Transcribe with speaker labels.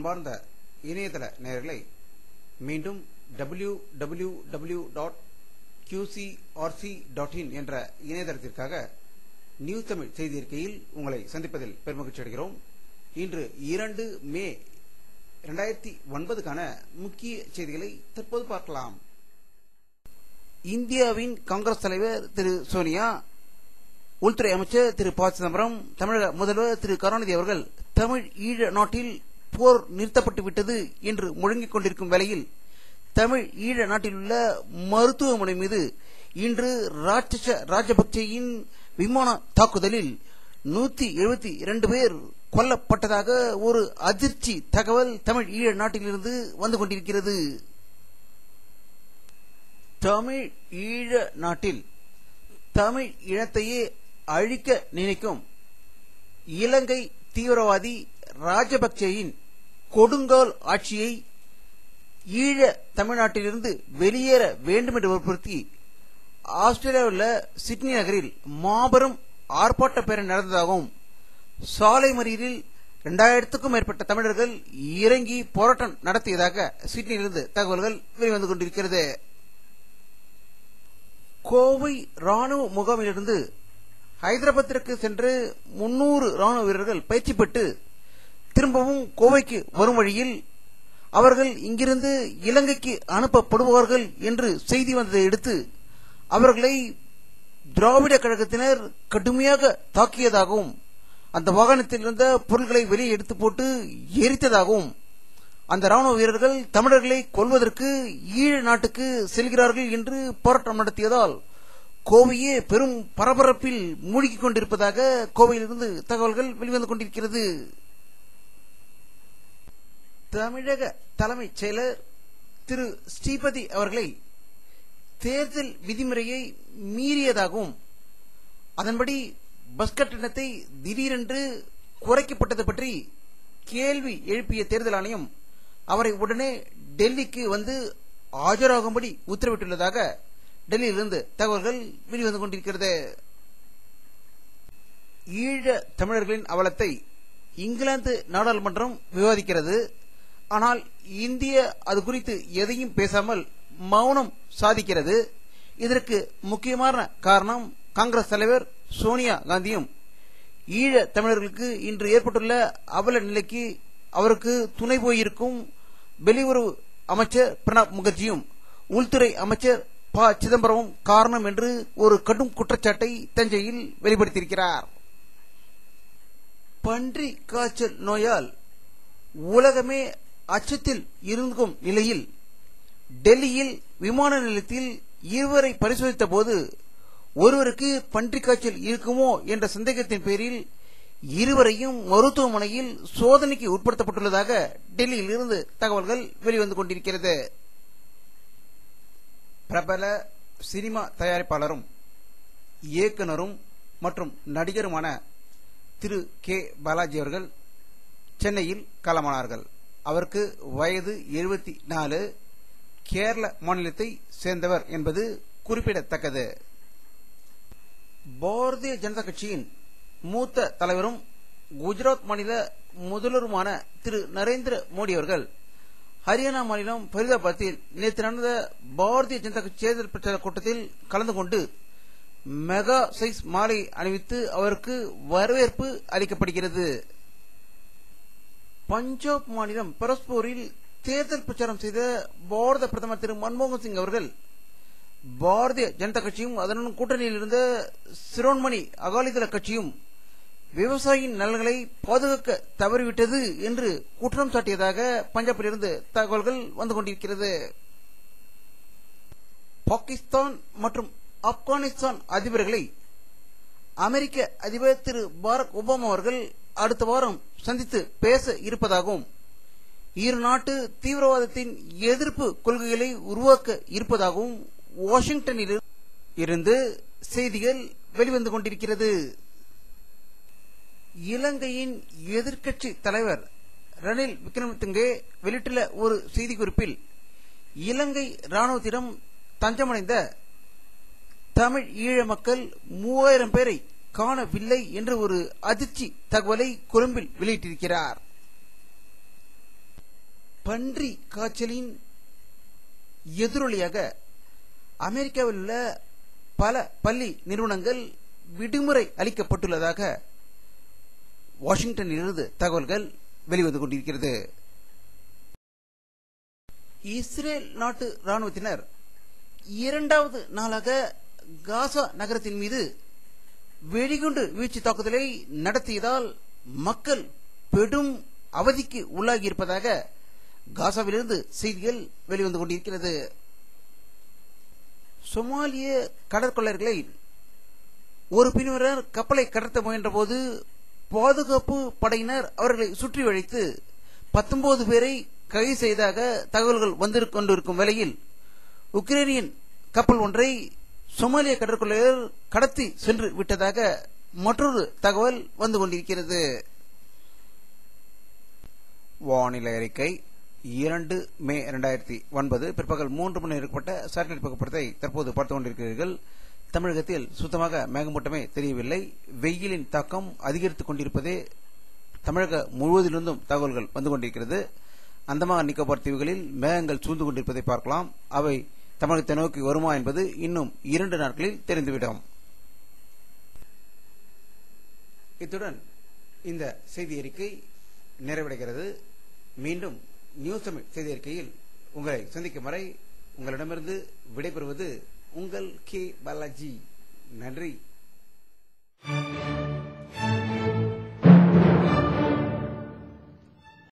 Speaker 1: அன்பார்ந்த இணையதள நேயர்களை மீண்டும் www.qcrc.in என்ற இணையதளத்திற்காக நியூஸ் தமிழ் செய்தி அறிக்கையில் உங்களை சந்திப்பதில் பெருமகிழ்ச்சி அடைகிறோம். இன்று 2 மே 2009க்கான முக்கிய செய்திகளை தற்போது பார்க்கலாம். இந்தியாவின் காங்கிரஸ் தலைவர் திரு சோனியா, உள்துறை அமைச்சர் திரு ப. சிதம்பரம், தமிழக முதல்வர் திரு கருணாநிதி அவர்கள் தமிழ் ஈழ நாட்டில் போர் நிறுத்தப்பட்டுவிட்டது என்று முழங்கிக் கொண்டிருக்கும் வேளையில் தமிழ் ஈழ நாட்டில் உள்ள மருத்துவமனை மீது இன்று ராஜபக்சேயின் விமான தாக்குதலில் 172 பேர் கொல்லப்பட்டதாக ஒரு அதிர்ச்சி தகவல் தமிழ் ஈழ நாட்டிலிருந்து வந்து கொண்டிருக்கிறது. தமிழ் ஈழ நாட்டில் தமிழ் இனத்தையே அழிக்க நினைக்கும் இலங்கை தீவிரவாதி ராஜபக்சேயின் கொடுங்கால் ஆட்சியை ஈழ தமிழ்நாட்டிலிருந்து வெளியேற வேண்டும் என்று வற்புறுத்தி ஆஸ்திரேலியாவில் சிட்னி நகரில் மாபெரும் ஆர்ப்பாட்ட பேரணி நடந்ததாகவும், சாலை மறியலில் 2000க்கும் மேற்பட்ட தமிழர்கள் இறங்கி போராட்டம் நடத்தியதாக சிட்னியிலிருந்து தகவல்கள் வெளிவந்து கொண்டிருக்கிறது. கோவை ராணுவ முகாமிலிருந்து ஹைதராபாத்திற்கு சென்று 300 ராணுவ வீரர்கள் பயிற்சி பெற்று திரும்பவும் கோவைக்கு வரும் வழியில் அவர்கள் இங்கிருந்து இலங்கைக்கு அனுப்பப்படுவார்கள் என்று செய்தி வந்ததை அடுத்து அவர்களை திராவிட கழகத்தினர் கடுமையாக தாக்கியதாகவும், அந்த வாகனத்தில் இருந்த பொருட்களை வெளியே எடுத்து போட்டு எரித்ததாகவும், அந்த ராணுவ வீரர்கள் தமிழர்களை கொல்வதற்கு ஈழ நாட்டுக்கு செல்கிறார்கள் என்று போராட்டம் நடத்தியதால் கோவையே பெரும் பரபரப்பில் மூழ்கிக் கொண்டிருப்பதாக கோவையிலிருந்து தகவல்கள் வெளிவந்து கொண்டிருக்கிறது. தமிழக தலைமைச் செயலர் திரு ஸ்ரீபதி அவர்களை தேர்தல் விதிமுறையை மீறியதாகவும், அதன்படி பஸ் கட்டணத்தை திடீரென்று குறைக்கப்பட்டது பற்றி கேள்வி எழுப்பிய தேர்தல் ஆணையம் அவரை உடனே டெல்லிக்கு வந்து ஆஜராகும்படி உத்தரவிட்டுள்ளதாக டெல்லியிலிருந்து தகவல்கள் வெளிவந்து கொண்டிருக்கிறது. ஈழ தமிழர்களின் அவலத்தை இங்கிலாந்து நாடாளுமன்றம் விவாதிக்கிறது. ஆனால் இந்திய அது குறித்து எதையும் பேசாமல் மௌனம் சாதிக்கிறது. இதற்கு முக்கியமான காரணம் காங்கிரஸ் தலைவர் சோனியா காந்தியும் ஈழ தமிழர்களுக்கு இன்று ஏற்பட்டுள்ள அவல நிலைக்கு அவருக்கு துணை போயிருக்கும் வெளியுறவு அமைச்சர் பிரணாப் முகர்ஜியும் உள்துறை அமைச்சர் ப. சிதம்பரமும் காரணம் என்று ஒரு கடும் குற்றச்சாட்டை தஞ்சையில் வெளிப்படுத்தியிருக்கிறார். பன்றி காய்ச்சல் நோயால் உலகமே அச்சத்தில் இருக்கும் நிலையில் டெல்லியில் விமான நிலையத்தில் இருவரை பரிசோதித்த போது ஒருவருக்கு பன்றி காய்ச்சல் இருக்குமோ என்ற சந்தேகத்தின் பேரில் இருவரையும் மருத்துவமனையில் சோதனைக்கு உட்படுத்தப்பட்டுள்ளதாக டெல்லியில் இருந்து தகவல்கள் வெளிவந்து கொண்டிருக்கிறது. பிரபல சினிமா தயாரிப்பாளரும் இயக்குனரும் மற்றும் நடிகருமான திரு கே. பாலாஜி அவர்கள் சென்னையில் காலமானார்கள். அவருக்கு வயது 74, கேரள மாநிலத்தை சேர்ந்தவர் என்பது குறிப்பிடத்தக்கது. பாரதிய ஜனதா கட்சியின் மூத்த தலைவரும் குஜராத் மாநில முதல்வருமான திரு நரேந்திர மோடி அவர்கள் ஹரியானா மாநிலம் ஃபரிதாபாத்தில் நேற்று நடந்த பாரதிய ஜனதா கட்சி தேர்தல் பிரச்சார கூட்டத்தில் கலந்து கொண்டு மெகா சைஸ் மாலை அணிவித்து அவருக்கு வரவேற்பு அளிக்கப்படுகிறது. பஞ்சாப் மாநிலம் பரஸ்பூரில் தேர்தல் பிரச்சாரம் செய்த பாரத பிரதமர் திரு மன்மோகன் சிங் அவர்கள் பாரதிய ஜனதா கட்சியும் அதனுடன் கூட்டணியில் இருந்த சிரோன்மணி அகாலிதள கட்சியும் விவசாயியின் நலன்களை பாதுகாக்க தவறிவிட்டது என்று குற்றம் சாட்டியதாக பஞ்சாபிலிருந்து தகவல்கள் வந்து கொண்டிருக்கிறது. பாகிஸ்தான் மற்றும் ஆப்கானிஸ்தான் அதிபர்களை அமெரிக்க அதிபர் திரு பராக் ஒபாமா அவர்கள் அடுத்த வாரம் சந்தித்து பேச இருப்பதாகவும், இரு நாட்டு தீவிரவாதத்தின் எதிர்ப்பு கொள்கைகளை உருவாக்க இருப்பதாகவும் வாஷிங்டனில் இருந்து செய்திகள் வெளிவந்து கொண்டிருக்கிறது. இலங்கையின் எதிர்க்கட்சி தலைவர் ரணில் விக்ரமசிங்கே வெளியிட்டுள்ள ஒரு செய்திக்குறிப்பில் இலங்கை ராணுவத்திடம் தஞ்சமடைந்த தமிழ் ஈழ மக்கள் 3000 பேரை காணவில்லை என்று ஒரு அதிர்ச்சி தகவலை கொழும்பில் வெளியிட்டிருக்கிறார். பன்றி காய்ச்சலின் எதிரொலியாக அமெரிக்காவில் உள்ள பல பள்ளி நிறுவனங்கள் விடுமுறை அளிக்கப்பட்டுள்ளதாக வாஷிங்டனிலிருந்து தகவல்கள் வெளிவந்து கொண்டிருக்கிறது. இஸ்ரேல் நாட்டு ராணுவத்தினர் இரண்டாவது நாளாக காசா நகரத்தின் மீது வெடிகுண்டு வீழ்ச்சி தாக்குதலை நடத்தியதால் மக்கள் பெரும் அவதிக்கு உள்ளாகியிருப்பதாக காசாவிலிருந்து செய்திகள் வெளிவந்து கொண்டிருக்கிறது. சொமாலிய கடற்கொள்ளையர்களை ஒரு பிரிவினர் கப்பலை கடத்த முயன்ற போது பாதுகாப்பு படையினர் அவர்களை சுற்றி வளைத்து 19 பேரை கைது செய்ததாக தகவல்கள் வந்து கொண்டிருக்கும் வேளையில் உக்ரைனியன் கப்பல் ஒன்றை சொமாலிய கடற்கொள்ளையர் கடத்தி சென்று விட்டதாக மற்றொரு தகவல் வந்து கொண்டிருக்கிறது. வானிலை அறிக்கை 2 மே 2009 பிற்பகல் 3 மணி ஏற்பட்ட சேட்டலைட் புகைப்படத்தை தற்போது பார்த்துக் கொண்டிருக்கிறீர்கள். தமிழகத்தில் சுத்தமாக மேகமூட்டமே தெரியவில்லை. வெயிலின் தாக்கம் அதிகரித்துக் கொண்டிருப்பதே தமிழக முழுவதிலிருந்தும் தகவல்கள் வந்து கொண்டிருக்கிறது. அந்தமான் நிக்கோபார் தீவுகளில் மேகங்கள் சூழ்ந்து கொண்டிருப்பதை பார்க்கலாம். அவை தமிழகத்தை நோக்கி வருமா என்பது இன்னும் 2 நாட்களில் தெரிந்துவிடும். இத்துடன் இந்த செய்தி அறிக்கை நிறைவடைகிறது. மீண்டும் நியூஸ் தமிழ் செய்தி அறிக்கையில் உங்களை சந்திக்கும் வரை உங்களிடமிருந்து விடைபெறுவது உங்கள் கே பாலாஜி. நன்றி.